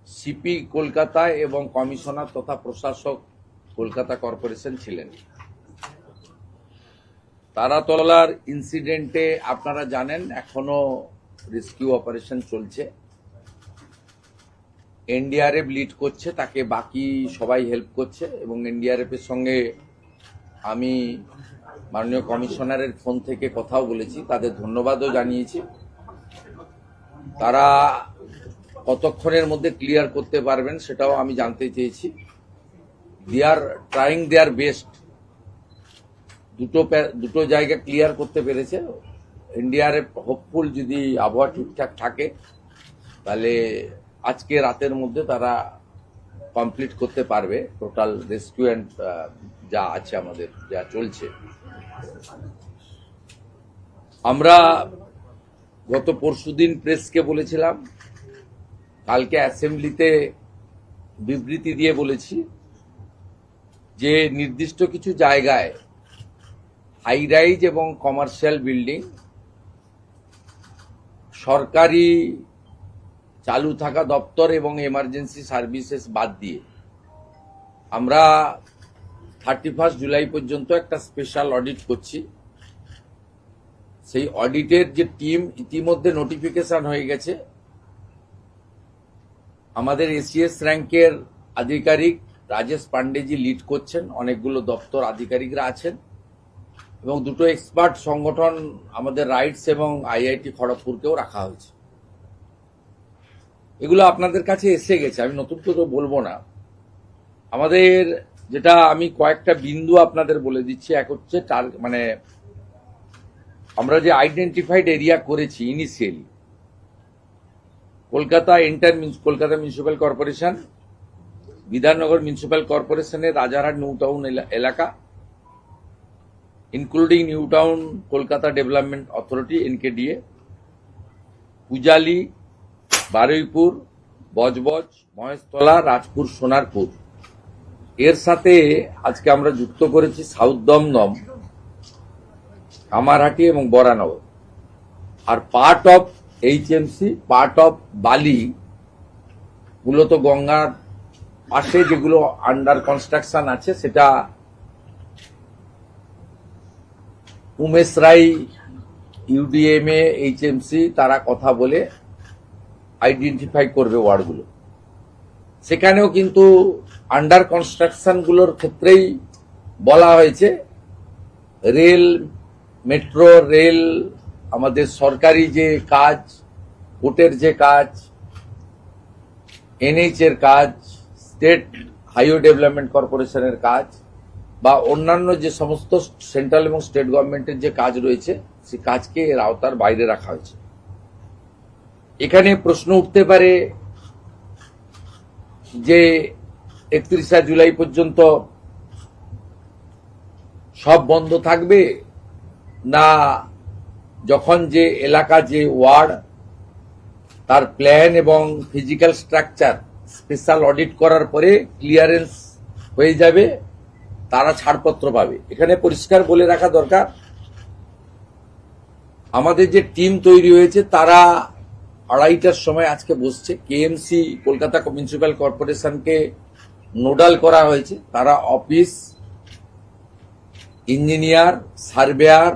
CP কলকাতায় এবং commissioner তথা প্রশাসক কলকাতা কর্পোরেশন ছিলেন। তারাতলার ইনসিডেন্টে আপনারা জানেন এখনো রেস্কিউ অপারেশন চলছে। এনডিআরএফ লিড করছে, তাকে বাকি সবাই হেল্প করছে এবং এনডিআরএফ এর সঙ্গে আমি মাননীয় কমিশনারের ফোন থেকে কথাও বলেছি, তাদের ধন্যবাদও জানিয়েছি। তারা কতক্ষণের মধ্যে ক্লিয়ার করতে পারবেন সেটাও আমি জানতে চেয়েছি। দে আর ট্রাইং দেয়ার বেস্ট। দুটো জায়গা ক্লিয়ার করতে পেরেছে। এনডিআরএফ হোপফুল যদি আবহাওয়া ঠিকঠাক থাকে তাহলে আজকে রাতের মধ্যে তারা কমপ্লিট করতে পারবে টোটাল রেস্কিউ অ্যান্ড যা আছে আমাদের যা চলছে। আমরা গত পরশুদিন প্রেসকে বলেছিলাম, কালকে অ্যাসেম্বলিতে বিবৃতি দিয়ে বলেছি যে নির্দিষ্ট কিছু জায়গায় হাই রাইজ এবং কমার্শিয়াল বিল্ডিং সরকারি চালু থাকা দপ্তর এবং এমার্জেন্সি সার্ভিসেস বাদ দিয়ে আমরা 31 জুলাই পর্যন্ত একটা স্পেশাল অডিট করছি। সেই অডিটের যে টিম ইতিমধ্যে নোটিফিকেশন হয়ে গেছে। আমাদের এসিএস র্যাঙ্কের আধিকারিক রাজেশ পান্ডেজি লিড করছেন, অনেকগুলো দপ্তর আধিকারিকরা আছেন এবং দুটো এক্সপার্ট সংগঠন আমাদের রাইটস এবং আইআইটি খড়গপুরকেও রাখা হয়েছে। এগুলো আপনাদের কাছে এসে গেছে, আমি নতুন করে বলবো না। আমাদের যেটা আমি কয়েকটা বিন্দু আপনাদের বলে দিচ্ছি। এক হচ্ছে মানে আমরা যে আইডেন্টিফাইড এরিয়া করেছি initially, Kolkata Kolkata municipal corporation, Bidhannagar municipal কর্পোরেশনের রাজারহাট নিউ টাউন এলাকা, including new town Kolkata development authority NKDA, Pujali, Baruipur, Budge Budge, Maheshtala, Rajpur, Sonarpur. এর সাথে আজকে আমরা যুক্ত করেছি সাউথ দমদম, কামারহাটি এবং বরানগর। আর part of HMC, part of Bally, মূলত গঙ্গার পাশে যেগুলো আন্ডার কনস্ট্রাকশন আছে সেটা উমেশ রাই, ইউডিএমএ, এইচএমসি তারা কথা বলে আইডেন্টিফাই করবে ওয়ার্ডগুলো। সেখানেও কিন্তু আন্ডার কনস্ট্রাকশন গুলোর ক্ষেত্রেই বলা হয়েছে রেল, মেট্রো রেল, আমাদের সরকারি যে কাজ, কোর্টের যে কাজ, এনএইচ এর কাজ, স্টেট হাইওয়ে ডেভেলপমেন্ট কর্পোরেশনের কাজ বা অন্যান্য যে সমস্ত সেন্ট্রাল এবং স্টেট গভর্নমেন্টের যে কাজ রয়েছে সেই কাজকে এর আওতার বাইরে রাখা হয়েছে। এখানে প্রশ্ন উঠতে পারে যে 31 জুলাই পর্যন্ত সব বন্ধ থাকবে না যখন যে এলাকা যে ওয়ার্ড তার প্ল্যান এবং ফিজিক্যাল স্ট্রাকচার স্পেশাল অডিট করার পরে ক্লিয়ারেন্স হয়ে যাবে তারা ছাড়পত্র পাবে। এখানে পরিষ্কার বলে রাখা দরকার, আমাদের যে টিম তৈরি হয়েছে তারা 2:30টার সময় আজকে বসছে। কেএমসি কলকাতা মিউনিসিপ্যাল কর্পোরেশনকে নোডাল করা হয়েছে। তারা অফিস, ইঞ্জিনিয়ার, সার্ভেয়ার,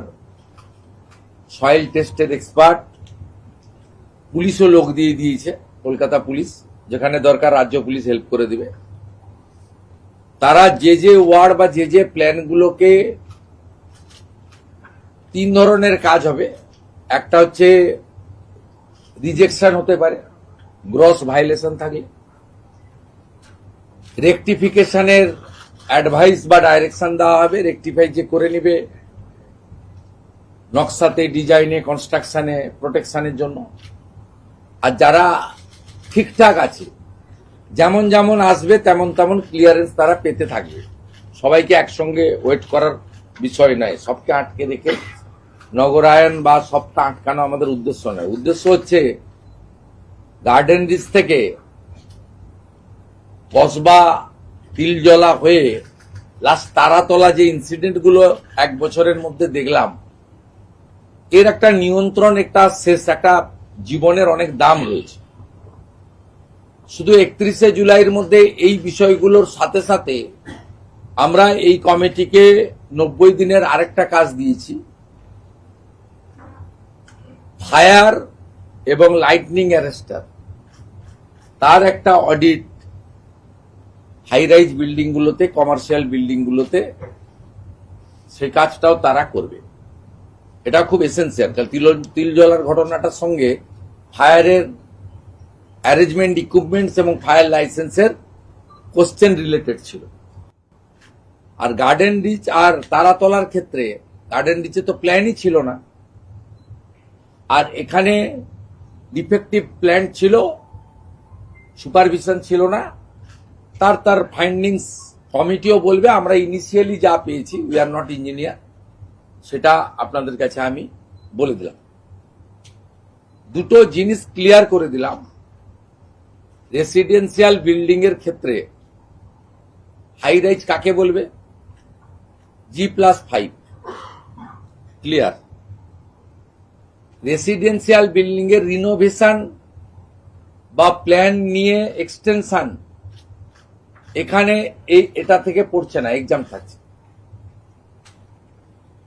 সয়েল টেস্টের এক্সপার্ট, পুলিশও লোক দিয়ে দিয়েছে, কলকাতা পুলিশ, যেখানে দরকার রাজ্য পুলিশ হেল্প করে দিবে। তারা যে যে ওয়ার্ড বা যে যে প্ল্যানগুলোকে 3 ধরনের কাজ হবে। একটা হচ্ছে রিজেকশন হতে পারে, গ্রস ভায়োলেশন থাকলে, রেকটিফিকেশনের অ্যাডভাইস বা ডাইরেকশন দেওয়া হবে, রেকটিফাই যে করে নিবে নকশাতে, ডিজাইনে, কনস্ট্রাকশনে, প্রোটেকশনের জন্য। আর যারা ঠিকঠাক আছে, যেমন যেমন আসবে তেমন তেমন ক্লিয়ারেন্স তারা পেতে থাকবে। সবাইকে একসঙ্গে ওয়েট করার বিষয় নয়, সবকে আটকে রেখে নগরায়ন বা সবটা আটকানো আমাদের উদ্দেশ্য নয়। উদ্দেশ্য হচ্ছে গার্ডেন রিচ থেকে কসবা, তিলজলা হয়ে লাস্ট তারাতলা যে ইনসিডেন্ট গুলো 1 বছরের মধ্যে দেখলাম, এর একটা নিয়ন্ত্রণ, একটা শেষ, একটা জীবনের অনেক দাম রয়েছে। শুধু 31শে জুলাইয়ের মধ্যে এই বিষয়গুলোর সাথে সাথে আমরা এই কমিটিকে 90 দিনের আরেকটা কাজ দিয়েছি। ফায়ার এবং লাইটনিং অ্যারেস্টার তার একটা অডিট হাই রাইজ বিল্ডিং গুলোতে, কমার্শিয়াল বিল্ডিং গুলোতে, সেই কাজটাও তারা করবে। এটা খুব এসেন্সিয়াল, কারণ তিল জ্বলার ঘটনাটার সঙ্গে ফায়ারের অ্যারেঞ্জমেন্ট, ইকুইপমেন্টস এবং ফায়ার লাইসেন্সের কোশ্চেন রিলেটেড ছিল। আর গার্ডেন রিচ আর তারাতলার ক্ষেত্রে গার্ডেন রিচে তো প্ল্যানই ছিল না, আর এখানে ডিফেক্টিভ প্ল্যান ছিল, সুপারভিশন ছিল না। তার ফাইন্ডিংস কমিটিও বলবে। আমরা ইনিশিয়ালি যা পেয়েছি, উই আর নট ইঞ্জিনিয়ার, সেটা আপনাদের কাছে আমি বলে দিলাম। দুটো জিনিস ক্লিয়ার করে দিলাম। রেসিডেন্সিয়াল বিল্ডিং এর ক্ষেত্রে হাই রাইজ কাকে বলবে? G+5 clear. রেসিডেন্সিয়াল বিল্ডিং এর রিনোভেশন বা প্ল্যান নিয়ে এক্সটেনশন এখানে এটা থেকে পড়ছে না, এক্সাম থাকছে।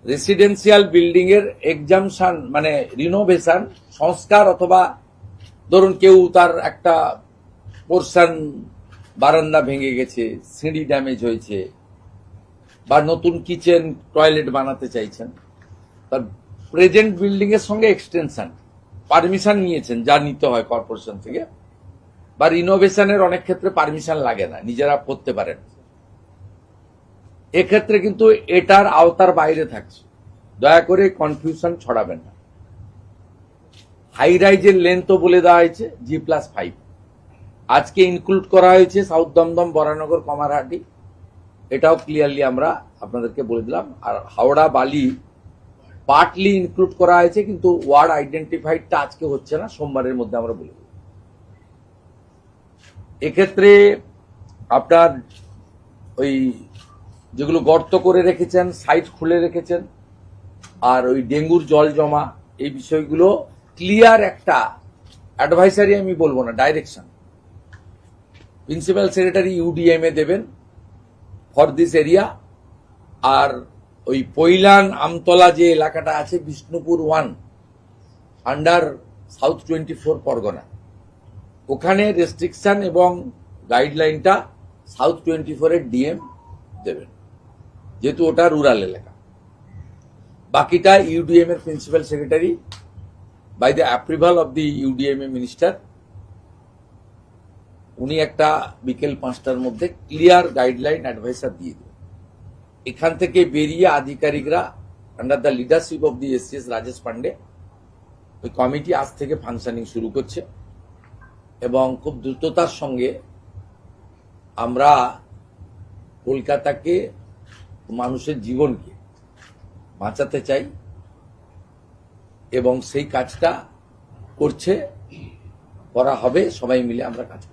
রেসিডেন্সিয়াল বিল্ডিং এর এক্সামশন মানে রিনোভেশন, সংস্কার, অথবা ধরুন কেউ তার একটা পোর্শন বারান্দা ভেঙে গেছে, সিঁড়ি ড্যামেজ হয়েছে, বা নতুন কিচেন টয়লেট বানাতে চাইছেন, তার প্রেজেন্ট বিল্ডিং এর সঙ্গে এক্সটেনশন পারমিশন নিয়েছেন, যা নিতে হয় কর্পোরেশন থেকে, বা রিনোভেশনের অনেক ক্ষেত্রে পারমিশন লাগে না, নিজেরা করতে পারেন। এক্ষেত্রে কিন্তু এটার আওতার বাইরে থাকছে। দয়া করে কনফিউশন ছড়াবেন না। হাই রাইজের লেন্থও বলে দেওয়া হয়েছে G+5। আজকে ইনক্লুড করা হয়েছে সাউথ দমদম, বরানগর, কমারহাটি, এটাও ক্লিয়ারলি আমরা আপনাদেরকে বলে দিলাম। আর হাওড়া, বালি পার্টলি ইনক্লুড করা হয়েছে, কিন্তু ওয়ার্ড আইডেন্টিফাইডটা আজকে হচ্ছে না, সোমবারের মধ্যে আমরা বলে দেব। এক্ষেত্রে আপনার ওই যেগুলো গর্ত করে রেখেছেন, সাইট খুলে রেখেছেন, আর ওই ডেঙ্গুর জল জমা, এই বিষয়গুলো ক্লিয়ার একটা অ্যাডভাইসারি, আমি বলবো না, ডাইরেকশন প্রিন্সিপাল সেক্রেটারি UDM এ দেবেন ফর দিস এরিয়া। আর ওই পৈলান, আমতলা যে এলাকাটা আছে, বিষ্ণুপুর 1 আন্ডার সাউথ 24 পরগনা, ওখানে রেস্ট্রিকশন এবং গাইডলাইনটা সাউথ 24 এর DM দেবেন, যেহেতু ওটা রুরাল এলাকা। বাকিটা UDM এর principal secretary by the approval of the UDM minister, উনি একটা বিকেল 5টার মধ্যে ক্লিয়ার গাইডলাইন অ্যাডভাইসার দিয়ে দেবেন। এখান থেকে বেরিয়ে আধিকারিকরা under the leadership of the SCS Rajesh Pandey, ওই কমিটি আজ থেকে ফাংশনিং শুরু করছে, এবং খুব দ্রুততার সঙ্গে আমরা কলকাতাকে, মানুষের জীবনকে বাঁচাতে চাই, এবং সেই কাজটা করা হবে, সবাই মিলে আমরা কাজ করছি।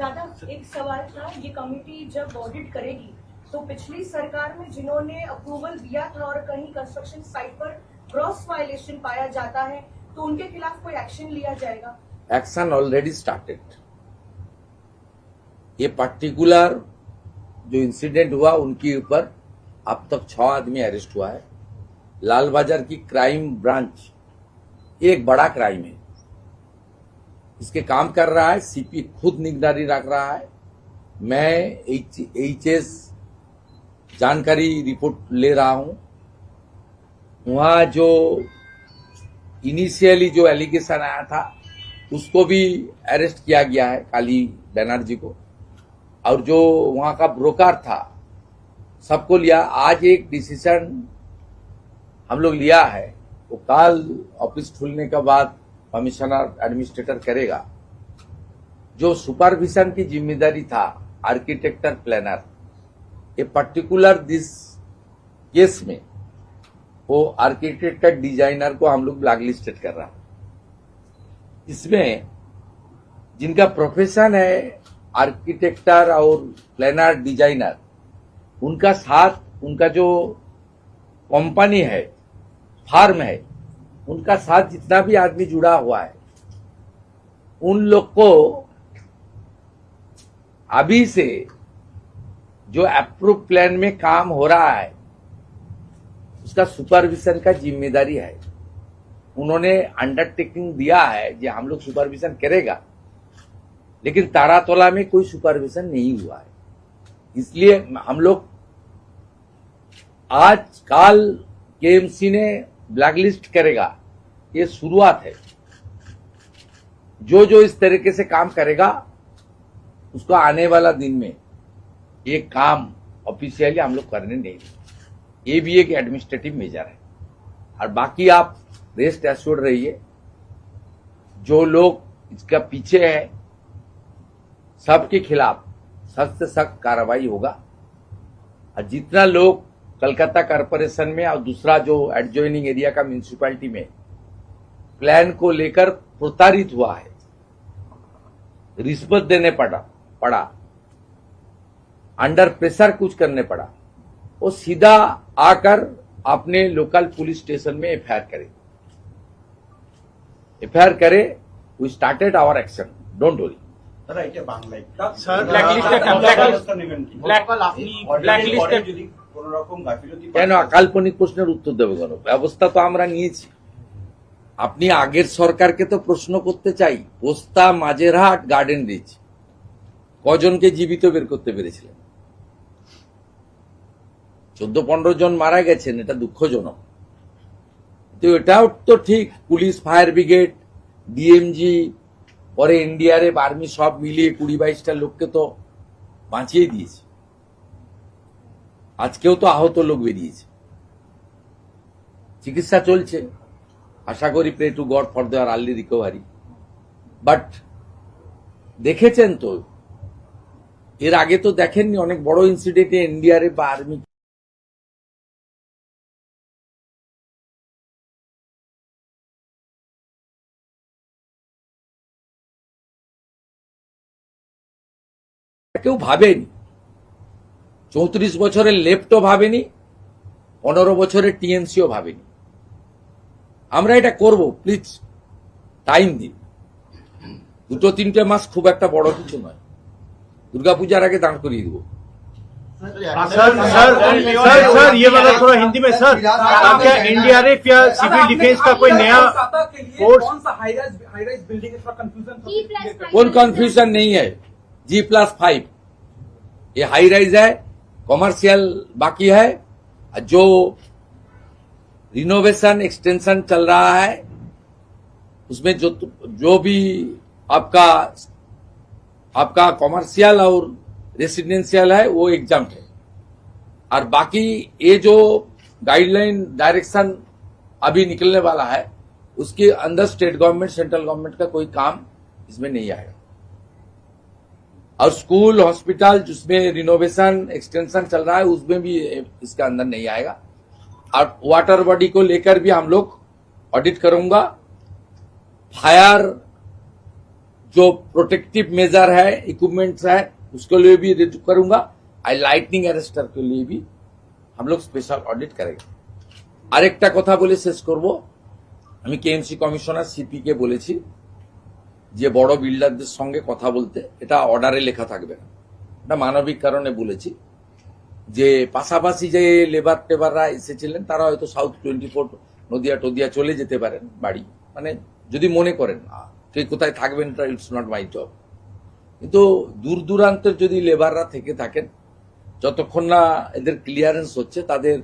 दादा, एक सवाल था, ये कमेटी जब ऑडिट करेगी तो पिछली सरकार में जिन्होंने अप्रूवल दिया था और कहीं कंस्ट्रक्शन साइट पर ग्रॉस वायलेशन पाया जाता है, तो उनके खिलाफ कोई एक्शन लिया जाएगा? Action already started. ये पर्टिकुलर जो इंसिडेंट हुआ, उनके ऊपर अब तक 6 आदमी अरेस्ट हुआ है। लाल बाजार की क्राइम ब्रांच ये एक बड़ा क्राइम है, इसके काम कर रहा है, CP खुद निगरानी रख रहा है। मैं HS जानकारी रिपोर्ट ले रहा हूं। वहां जो इनिशियली जो एलिगेशन आया था, उसको भी अरेस्ट किया गया है, काली बनर्जी को, और जो वहां का ब्रोकर था, सबको लिया। आज एक डिसीजन हम लोग लिया है, वो कल ऑफिस खुलने के बाद कमिश्नर एडमिनिस्ट्रेटर करेगा। जो सुपरविजन की जिम्मेदारी था आर्किटेक्टर प्लानर, ये पर्टिकुलर दिस केस में वो आर्किटेक्टर डिजाइनर को हम लोग ब्लैकलिस्टेड कर रहा है। इसमें जिनका प्रोफेशन है आर्किटेक्टर और प्लानर डिजाइनर, उनका साथ, उनका जो कंपनी है, फार्म है, उनका साथ जितना भी आदमी जुड़ा हुआ है, उन लोग को अभी से जो अप्रूव प्लान में काम हो रहा है उसका सुपरविजन का जिम्मेदारी है। उन्होंने अंडरटेकिंग दिया है कि हम लोग सुपरविजन करेगा, लेकिन तारातोला में कोई सुपरविजन नहीं हुआ है। इसलिए हम लोग आज काल केएमसी ने ब्लैकलिस्ट करेगा, ये शुरुआत है। जो जो इस तरीके से काम करेगा उसको आने वाला दिन में ये काम ऑफिशियली हम लोग करने नहीं देंगे। ये भी एक एडमिनिस्ट्रेटिव मेजर है। और बाकी आप रेस्ट एश्योर्ड रहिए, जो लोग इसका पीछे है सबके खिलाफ सख्त से सख्त कार्रवाई होगा। और जितना लोग कलकत्ता कॉरपोरेशन में और दूसरा जो एडजॉइनिंग एरिया का म्यूनिसिपैलिटी में प्लान को लेकर प्रताड़ित हुआ है, रिश्वत देने पड़ा, अंडर प्रेशर कुछ करने पड़ा, वो सीधा आकर अपने लोकल पुलिस स्टेशन में एफआईआर करे। We started our action, don't worry. কেন আকাল্পনিক প্রশ্নের উত্তর দেবো কেন? ব্যবস্থা তো আমরা নিয়েছি। আপনি আগের সরকারকে তো প্রশ্ন করতে চাই, পোস্তা মাঝেরহাট গার্ডেন রিচ কজনকে জীবিত বের করতে পেরেছিলেন? 14-15 জন মারা গেছেন, এটা দুঃখজনক। তো এটাও তো ঠিক, পুলিশ, ফায়ার ব্রিগেড, ডিএমজি, পরে এনডিআরএফ, আর্মি সব মিলিয়ে 20-22টা লোককে তো বাঁচিয়ে দিয়েছে। আজকেও তো আহত লোক বেরিয়েছে, চিকিৎসা চলছে। আশা করি pray to God for their early recovery. But দেখেছেন তো, এর আগে তো দেখেননি অনেক বড় ইনসিডেন্টে এনডিআরএফ বা আর্মি কেউ ভাবেনি। 34 বছরের লেফটও ভাবেনি, 15 বছরের টিএমসিও ভাবেনি। আমরা এটা করব, প্লিজ টাইম দিন। 2-3 মাস খুব একটা বড় কিছু নয়, দুর্গাপূজার আগে দাঁড় করিয়ে দেবো। सर ये वाला थोड़ा हिंदी में सर, क्या एनडीआरएफ या सिविल डिफेंस का कोई नया फोर्स? कोई कंफ्यूजन नहीं है। G+5 ये हाई राइज है, कॉमर्शियल बाकी है। जो रिनोवेशन एक्सटेंशन चल रहा है उसमें जो भी आपका कॉमर्शियल और रेसिडेंशियल है वो एग्जाम है। और बाकी ये जो गाइडलाइन डायरेक्शन अभी निकलने वाला है उसके अंदर स्टेट गवर्नमेंट, सेंट्रल गवर्नमेंट का कोई काम इसमें नहीं आएगा। और स्कूल, हॉस्पिटल जिसमें रिनोवेशन एक्सटेंशन चल रहा है उसमें भी इसका अंदर नहीं आएगा। और वाटर बॉडी को लेकर भी हम लोग ऑडिट करूंगा। फायर जो प्रोटेक्टिव मेजर है, इक्विपमेंट्स है, उसके लिए भी रिव्यू करूंगा। और लाइटनिंग अरेस्टर के लिए भी हम लोग स्पेशल ऑडिट करेंगे। আরেকটা কথা বলে শেষ করব। আমি কেএমসি কমিশনার সিপি কে বলেছি যে বড় বিল্ডারদের সঙ্গে কথা বলতে, এটা অর্ডারে লেখা থাকবে না, এটা মানবিক কারণে বলেছি যে পাশাপাশি যে লেবাররা এসেছিলেন তারা হয়তো সাউথ 24 নদিয়া চলে যেতে পারেন বাড়ি, মানে যদি মনে করেন কে কোথায় থাকবেন, ইটস নট মাই জব। কিন্তু দূর দূরান্তের যদি লেবাররা থেকে থাকেন, যতক্ষণ না এদের ক্লিয়ারেন্স হচ্ছে তাদের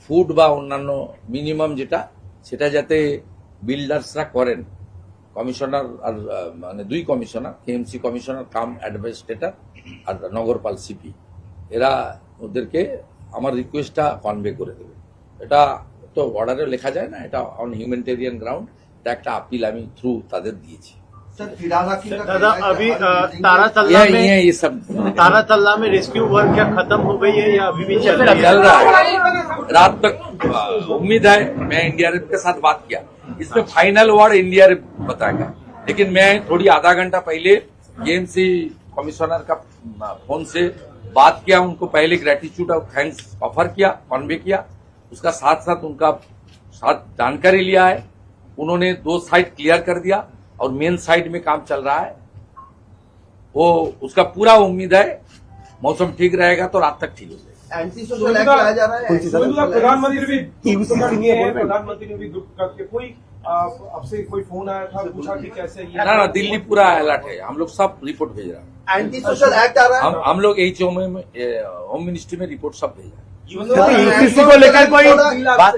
ফুড বা অন্যান্য মিনিমাম যেটা সেটা যাতে বিল্ডার্সরা করেন। কমিশনার আর মানে 2 কমিশনার, কেএমসি কমিশনার কাম অ্যাডমিনিস্ট্রেটর আর নগরপাল সিপি, এরা ওদেরকে আমার রিকোয়েস্টটা কনভে করে দেবে। এটা তো অর্ডারে লেখা যায় না, এটা অন হিউম্যানিটেরিয়ান গ্রাউন্ড, এটা একটা আপিল আমি থ্রু তাদের দিয়েছি। दादा अभी तारातल्ला में रेस्क्यू वर्क क्या खत्म हो गई है या अभी भी चल रहा है? रात तक उम्मीद है। मैं एनडीआरएफ के साथ बात किया, इसमें फाइनल वर्ड एनडीआरएफ बताएगा। लेकिन मैं थोड़ी आधा घंटा पहले केएमसी कमिश्नर का फोन से बात किया, उनको पहले ग्रेटिट्यूड और थैंक्स ऑफर किया, कन्वे किया। उसका साथ साथ उनका साथ जानकारी लिया है। उन्होंने 2 साइड क्लियर कर दिया और मेन साइड में काम चल रहा है। वो उसका पूरा उम्मीद है मौसम ठीक रहेगा तो रात तक ठीक हो जाएगा। एंटी सोशल एक्ट लाया जा रहा है। प्रधानमंत्री भी प्रधानमंत्री ने भी दुख करके कोई आपसे कोई फोन आया था, पूछा कि कैसे ये ना दिल्ली पूरा अलर्ट है, हम लोग सब रिपोर्ट भेज रहे हैं। एंटी सोशल एक्ट आ रहा है। हम लोग होम मिनिस्ट्री में रिपोर्ट सब भेज रहे हैं। यूसीसी को लेकर कोई बात